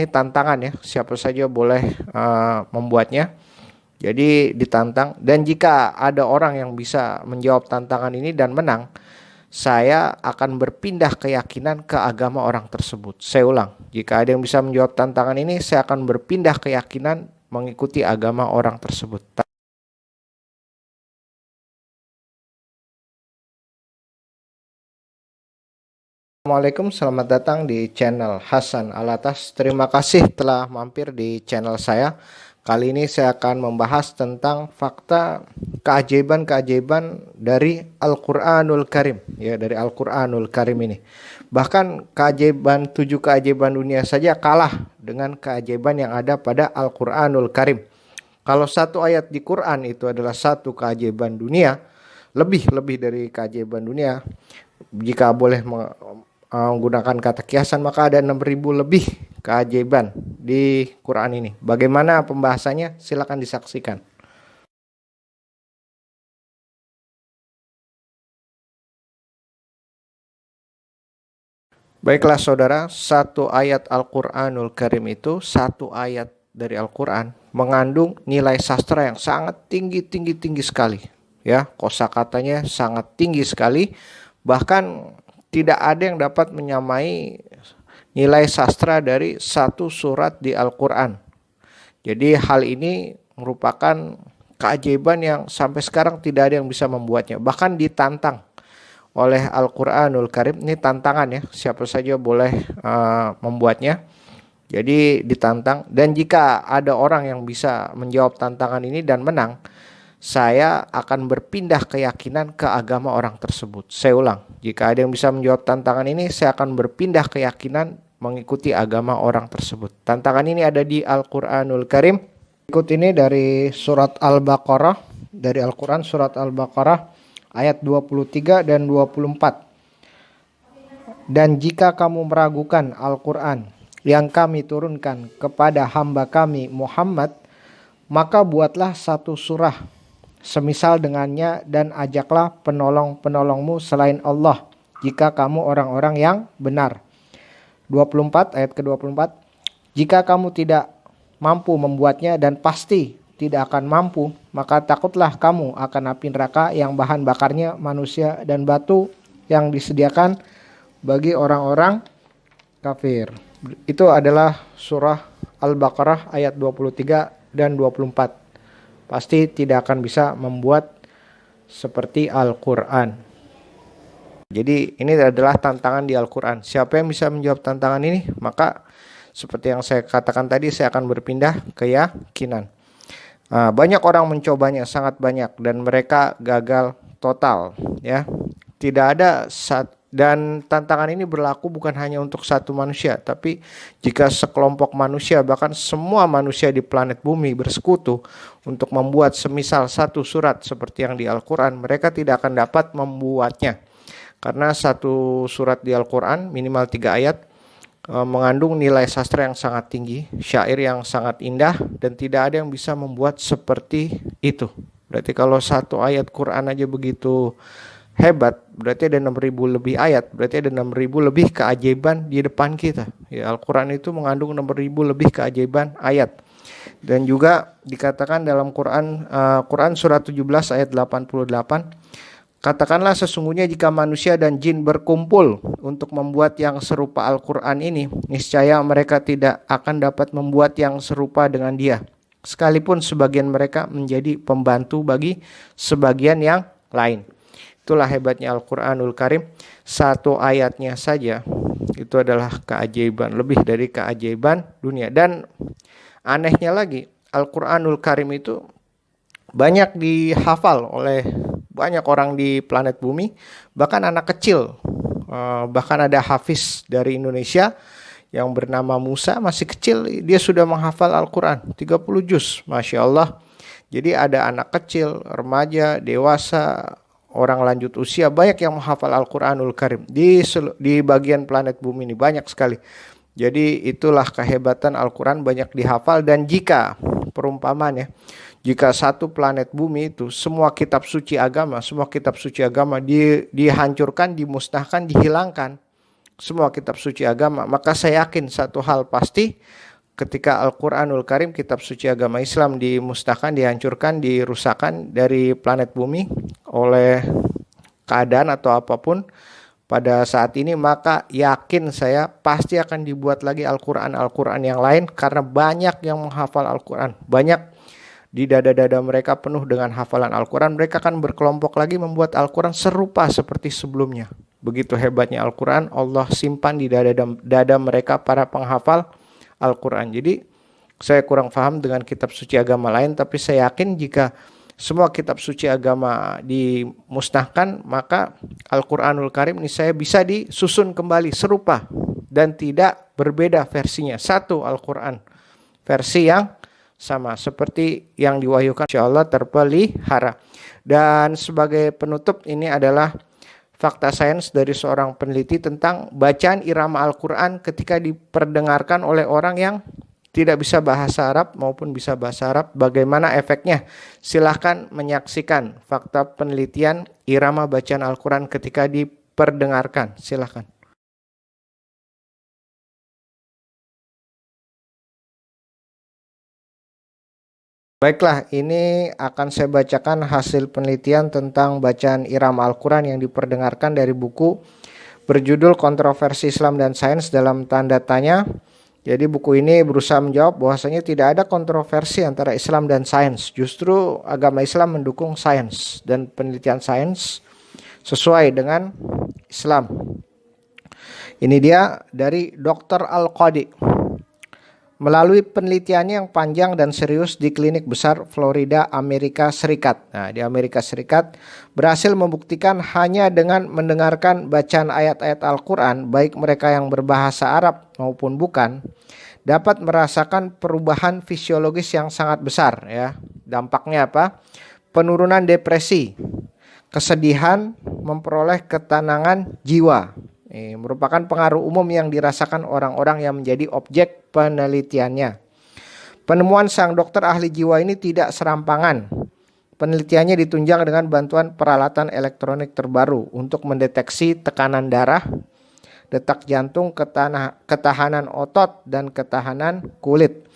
Ini tantangan ya, siapa saja boleh membuatnya. Jadi ditantang, dan jika ada orang yang bisa menjawab tantangan ini dan menang, saya akan berpindah keyakinan ke agama orang tersebut. Saya ulang, jika ada yang bisa menjawab tantangan ini, saya akan berpindah keyakinan mengikuti agama orang tersebut. Assalamualaikum, selamat datang di channel Hasan Alatas. Terima kasih telah mampir di channel saya. Kali ini saya akan membahas tentang fakta keajaiban-keajaiban dari Al-Quranul Karim. Ya, dari Al-Quranul Karim ini. Bahkan tujuh keajaiban dunia saja kalah dengan keajaiban yang ada pada Al-Quranul Karim. Kalau satu ayat di Quran itu adalah satu keajaiban dunia, lebih dari keajaiban dunia. Jika boleh menggunakan kata kiasan, maka ada 6.000 lebih keajaiban di Quran ini. Bagaimana pembahasannya? Silakan disaksikan. Baiklah saudara, satu ayat Al-Quranul Karim itu, satu ayat dari Al-Quran mengandung nilai sastra yang sangat tinggi sekali. Ya, kosakatanya sangat tinggi sekali. Bahkan tidak ada yang dapat menyamai nilai sastra dari satu surat di Al-Quran. Jadi hal ini merupakan keajaiban yang sampai sekarang tidak ada yang bisa membuatnya. Bahkan ditantang oleh Al-Quranul Karim. Ini tantangan ya, siapa saja boleh membuatnya. Jadi ditantang, dan jika ada orang yang bisa menjawab tantangan ini dan menang, saya akan berpindah keyakinan ke agama orang tersebut. Saya ulang, jika ada yang bisa menjawab tantangan ini, saya akan berpindah keyakinan mengikuti agama orang tersebut. Tantangan ini ada di Al-Quranul Karim. Berikut ini dari surat Al-Baqarah, dari Al-Quran surat Al-Baqarah ayat 23 dan 24. Dan jika kamu meragukan Al-Quran yang kami turunkan kepada hamba kami Muhammad, maka buatlah satu surah semisal dengannya dan ajaklah penolong-penolongmu selain Allah jika kamu orang-orang yang benar. 24 ayat ke-24. Jika kamu tidak mampu membuatnya dan pasti tidak akan mampu, maka takutlah kamu akan api neraka yang bahan bakarnya manusia dan batu yang disediakan bagi orang-orang kafir. Itu adalah surah Al-Baqarah ayat 23 dan 24. Pasti tidak akan bisa membuat seperti Al-Quran. Jadi ini adalah tantangan di Al-Quran. Siapa yang bisa menjawab tantangan ini, maka seperti yang saya katakan tadi, saya akan berpindah keyakinan. Banyak orang mencobanya, sangat banyak, dan mereka gagal total. Ya, tidak ada dan tantangan ini berlaku bukan hanya untuk satu manusia, tapi jika sekelompok manusia, bahkan semua manusia di planet bumi bersekutu untuk membuat semisal satu surat seperti yang di Al-Quran, mereka tidak akan dapat membuatnya. Karena satu surat di Al-Quran minimal 3 ayat mengandung nilai sastra yang sangat tinggi, syair yang sangat indah, dan tidak ada yang bisa membuat seperti itu. Berarti kalau satu ayat Quran aja begitu hebat, berarti ada 6.000 lebih ayat, berarti ada 6.000 lebih keajaiban di depan kita. Ya, Al-Quran itu mengandung 6.000 lebih keajaiban ayat. Dan juga dikatakan dalam Quran surat 17 ayat 88, katakanlah sesungguhnya jika manusia dan jin berkumpul untuk membuat yang serupa Al-Quran ini, niscaya mereka tidak akan dapat membuat yang serupa dengan dia, sekalipun sebagian mereka menjadi pembantu bagi sebagian yang lain. Itulah hebatnya Al-Quranul Karim. Satu ayatnya saja itu adalah keajaiban, lebih dari keajaiban dunia. Dan anehnya lagi, Al-Quranul Karim itu banyak dihafal oleh banyak orang di planet bumi, bahkan anak kecil. Bahkan ada hafiz dari Indonesia yang bernama Musa, masih kecil, dia sudah menghafal Al-Quran 30 juz, Masya Allah. Jadi ada anak kecil, remaja, dewasa, orang lanjut usia, banyak yang menghafal Al-Quranul Karim di bagian planet bumi ini, banyak sekali. Jadi itulah kehebatan Al-Quran, banyak dihafal. Dan jika perumpamannya, jika satu planet bumi itu semua kitab suci agama dihancurkan, dimusnahkan, dihilangkan semua kitab suci agama, maka saya yakin satu hal pasti, ketika Al-Quranul Karim, kitab suci agama Islam, dimusnahkan, dihancurkan, dirusakkan dari planet bumi oleh keadaan atau apapun pada saat ini, maka yakin saya pasti akan dibuat lagi Al-Quran yang lain, karena banyak yang menghafal Al-Quran. Banyak di dada-dada mereka penuh dengan hafalan Al-Quran. Mereka akan berkelompok lagi membuat Al-Quran serupa seperti sebelumnya. Begitu hebatnya Al-Quran, Allah simpan di dada mereka para penghafal Al-Quran. Jadi saya kurang paham dengan kitab suci agama lain, tapi saya yakin jika semua kitab suci agama dimusnahkan, maka Al-Quranul Karim ini saya bisa disusun kembali serupa dan tidak berbeda versinya. Satu Al-Quran, versi yang sama seperti yang diwahyukan, insyaallah terpelihara. Dan sebagai penutup, ini adalah fakta sains dari seorang peneliti tentang bacaan irama Al-Quran ketika diperdengarkan oleh orang yang tidak bisa bahasa Arab maupun bisa bahasa Arab. Bagaimana efeknya? Silahkan menyaksikan fakta penelitian irama bacaan Al-Quran ketika diperdengarkan. Silahkan. Baiklah, ini akan saya bacakan hasil penelitian tentang bacaan irama Al-Quran yang diperdengarkan dari buku berjudul Kontroversi Islam dan Sains dalam tanda tanya. Jadi buku ini berusaha menjawab bahwasanya tidak ada kontroversi antara Islam dan sains. Justru agama Islam mendukung sains dan penelitian sains sesuai dengan Islam. Ini dia dari Dr. Al-Qadi. Melalui penelitiannya yang panjang dan serius di klinik besar Florida, Amerika Serikat. Nah, di Amerika Serikat berhasil membuktikan hanya dengan mendengarkan bacaan ayat-ayat Al-Quran, baik mereka yang berbahasa Arab maupun bukan, dapat merasakan perubahan fisiologis yang sangat besar. Ya, dampaknya apa? Penurunan depresi, kesedihan, memperoleh ketenangan jiwa. Ini merupakan pengaruh umum yang dirasakan orang-orang yang menjadi objek penelitiannya. Penemuan sang dokter ahli jiwa ini tidak serampangan. Penelitiannya ditunjang dengan bantuan peralatan elektronik terbaru untuk mendeteksi tekanan darah, detak jantung, ketahanan otot, dan ketahanan kulit.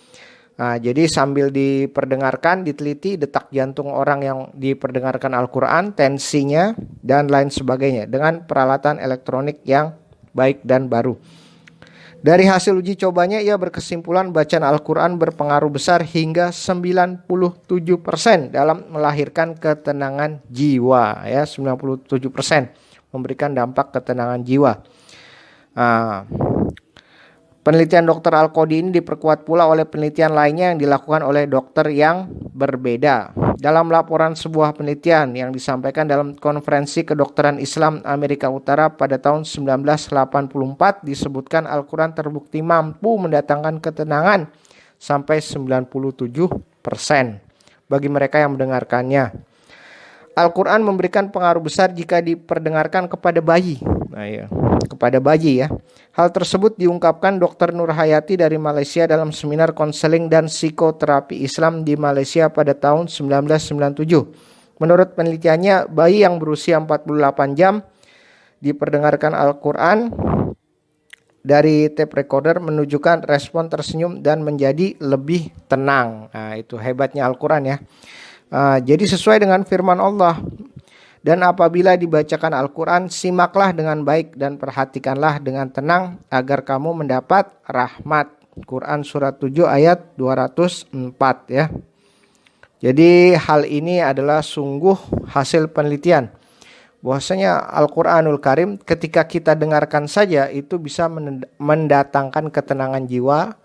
Nah, jadi sambil diperdengarkan, diteliti detak jantung orang yang diperdengarkan Al-Quran, tensinya, dan lain sebagainya dengan peralatan elektronik yang baik dan baru. Dari hasil uji cobanya, ia berkesimpulan bacaan Al-Quran berpengaruh besar hingga 97% dalam melahirkan ketenangan jiwa. Ya, 97% memberikan dampak ketenangan jiwa. Penelitian Dr. Al-Qadi ini diperkuat pula oleh penelitian lainnya yang dilakukan oleh dokter yang berbeda. Dalam laporan sebuah penelitian yang disampaikan dalam Konferensi Kedokteran Islam Amerika Utara pada tahun 1984, disebutkan Al-Quran terbukti mampu mendatangkan ketenangan sampai 97% bagi mereka yang mendengarkannya. Al-Quran memberikan pengaruh besar jika diperdengarkan kepada bayi. Nah, ya, kepada bayi ya. Hal tersebut diungkapkan Dr. Nur Hayati dari Malaysia dalam seminar konseling dan psikoterapi Islam di Malaysia pada tahun 1997. Menurut penelitiannya, bayi yang berusia 48 jam diperdengarkan Al-Quran dari tape recorder menunjukkan respon tersenyum dan menjadi lebih tenang. Nah, itu hebatnya Al-Quran ya. Jadi sesuai dengan firman Allah. Dan apabila dibacakan Al-Quran, simaklah dengan baik dan perhatikanlah dengan tenang agar kamu mendapat rahmat. Quran surat 7 ayat 204 ya. Jadi hal ini adalah sungguh hasil penelitian. Bahwasanya Al-Quranul Karim ketika kita dengarkan saja itu bisa mendatangkan ketenangan jiwa,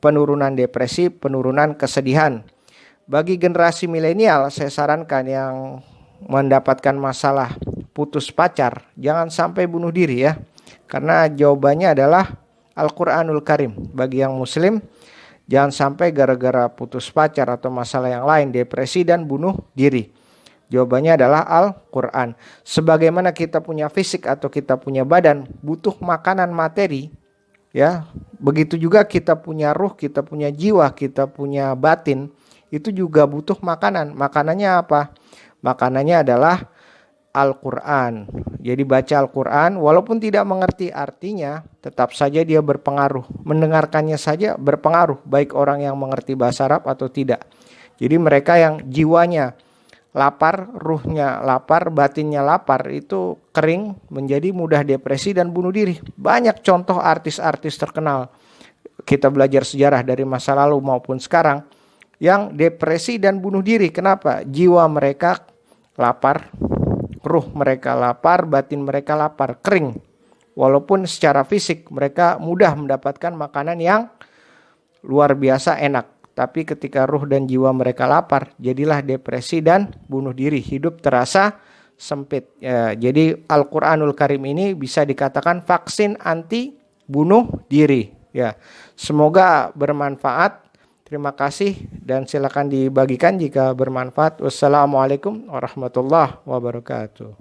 penurunan depresi, penurunan kesedihan. Bagi generasi milenial saya sarankan yang mendapatkan masalah putus pacar, jangan sampai bunuh diri ya. Karena jawabannya adalah Al-Quranul Karim. Bagi yang muslim, jangan sampai gara-gara putus pacar atau masalah yang lain, depresi dan bunuh diri. Jawabannya adalah Al-Quran. Sebagaimana kita punya fisik atau kita punya badan, butuh makanan materi, ya. Begitu juga kita punya ruh, kita punya jiwa, kita punya batin, itu juga butuh makanan. Makanannya apa? Makanannya adalah Al-Quran. Jadi baca Al-Quran walaupun tidak mengerti artinya, tetap saja dia berpengaruh. Mendengarkannya saja berpengaruh, baik orang yang mengerti bahasa Arab atau tidak. Jadi mereka yang jiwanya lapar, ruhnya lapar, batinnya lapar, itu kering, menjadi mudah depresi dan bunuh diri. Banyak contoh artis-artis terkenal. Kita belajar sejarah dari masa lalu maupun sekarang yang depresi dan bunuh diri. Kenapa? Jiwa mereka lapar, ruh mereka lapar, batin mereka lapar, kering. Walaupun secara fisik mereka mudah mendapatkan makanan yang luar biasa enak. Tapi ketika ruh dan jiwa mereka lapar, jadilah depresi dan bunuh diri. Hidup terasa sempit. Ya, jadi Al-Quranul Karim ini bisa dikatakan vaksin anti bunuh diri. Ya, semoga bermanfaat. Terima kasih dan silakan dibagikan jika bermanfaat. Wassalamualaikum warahmatullahi wabarakatuh.